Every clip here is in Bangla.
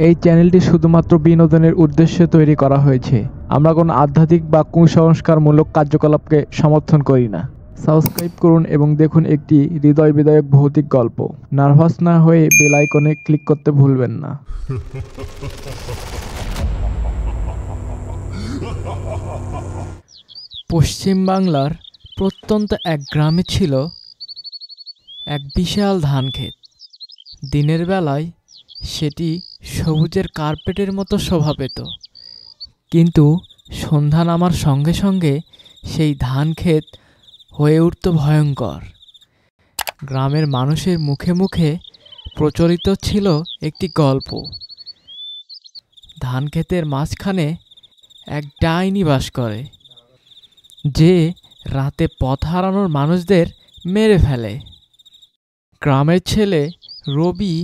এই চ্যানেলটি শুধুমাত্র বিনোদনের উদ্দেশ্যে তৈরি করা হয়েছে। আমরা কোনো আধ্যাত্মিক বা কুসংস্কারমূলক কার্যকলাপকে সমর্থন করি না। সাবস্ক্রাইব করুন এবং দেখুন একটি হৃদয় বিদারক ভৌতিক গল্প। নার্ভাস না হয়ে বেল আইকনে ক্লিক করতে ভুলবেন না। পশ্চিম বাংলার প্রত্যন্ত এক গ্রামে ছিল এক বিশাল ধানক্ষেত। দিনের বেলায় সেটি সবুজের কার্পেটের মতো শোভা পেত, কিন্তু সন্ধ্যা নামার সঙ্গে সঙ্গে সেই ধানক্ষেত হয়ে উঠত ভয়ঙ্কর। গ্রামের মানুষের মুখে মুখে প্রচলিত ছিল একটি গল্প। ধানক্ষেতের মাঝখানে এক ডাইনি বাস করে, যে রাতে পথ হারানোর মানুষদের মেরে ফেলে। গ্রামের ছেলে রবি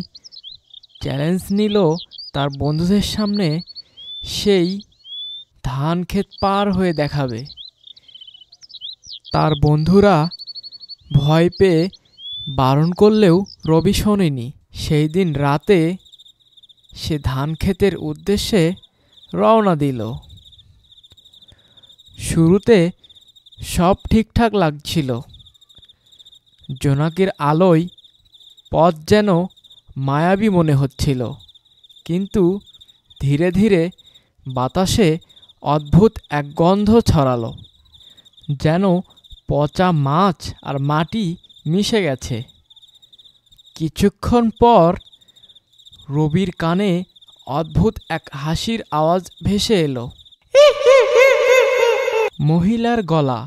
চ্যালেঞ্জ নিল তার বন্ধুদের সামনে সেই ধানক্ষেত পার হয়ে দেখাবে। তার বন্ধুরা ভয় পেয়ে বারণ করলেও রবি শোনেনি। সেই দিন রাতে সে ধানক্ষেতের উদ্দেশ্যে রওনা দিল। শুরুতে সব ঠিকঠাক লাগছিল। জোনাকির আলোয় পথ যেন মায়াবী মনে হচ্ছিল, কিন্তু ধীরে ধীরে বাতাসে অদ্ভুত এক গন্ধ ছড়ালো, যেন পচা মাছ আর মাটি মিশে গেছে। কিছুক্ষণ পর রবির কানে অদ্ভুত এক হাসির আওয়াজ ভেসে এলো। মহিলার গলা,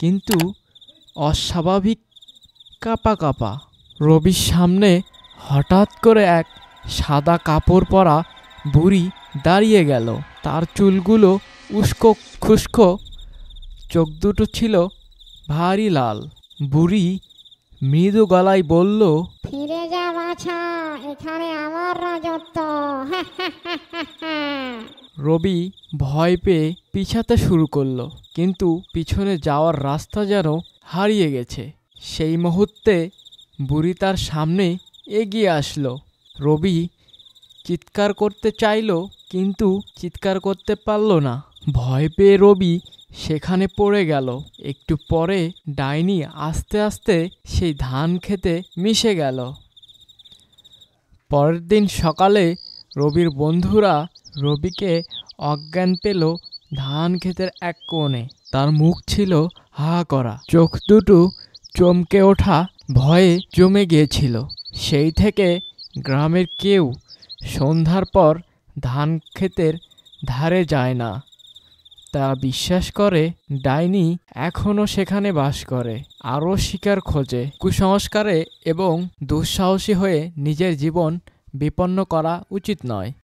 কিন্তু অস্বাভাবিক কাঁপা কাঁপা। রবির সামনে হঠাৎ করে এক সাদা কাপড় পরা বুড়ি দাঁড়িয়ে গেল। তার চুলগুলো উস্কো খুস্কো, চোখ দুটো ছিল ভারী লাল। বুড়ি মৃদু গলায় বলল, ফিরে যা বাছা, এখানে আমার রাজত্ব। রবি ভয় পেয়ে পিছাতে শুরু করলো, কিন্তু পিছনে যাওয়ার রাস্তা যেন হারিয়ে গেছে। সেই মুহূর্তে বুড়ি তার সামনে এগিয়ে আসলো। রবি চিৎকার করতে চাইল, কিন্তু চিৎকার করতে পারল না। ভয় পেয়ে রবি সেখানে পড়ে গেল। একটু পরে ডাইনি আস্তে আস্তে সেই ধান খেতে মিশে গেল। পরের দিন সকালে রবির বন্ধুরা রবিকে অজ্ঞান পেল ধান ক্ষেতের এক কোণে। তার মুখ ছিল হা করা, চোখ দুটো চমকে ওঠা ভয়ে জমে গিয়েছিল। সেই থেকে গ্রামের কেউ সন্ধ্যার পর ধান ক্ষেতের ধারে যায় না। তারা বিশ্বাস করে ডাইনি এখনও সেখানে বাস করে, আরও শিকার খোঁজে। কুসংস্কারে এবং দুঃসাহসী হয়ে নিজের জীবন বিপন্ন করা উচিত নয়।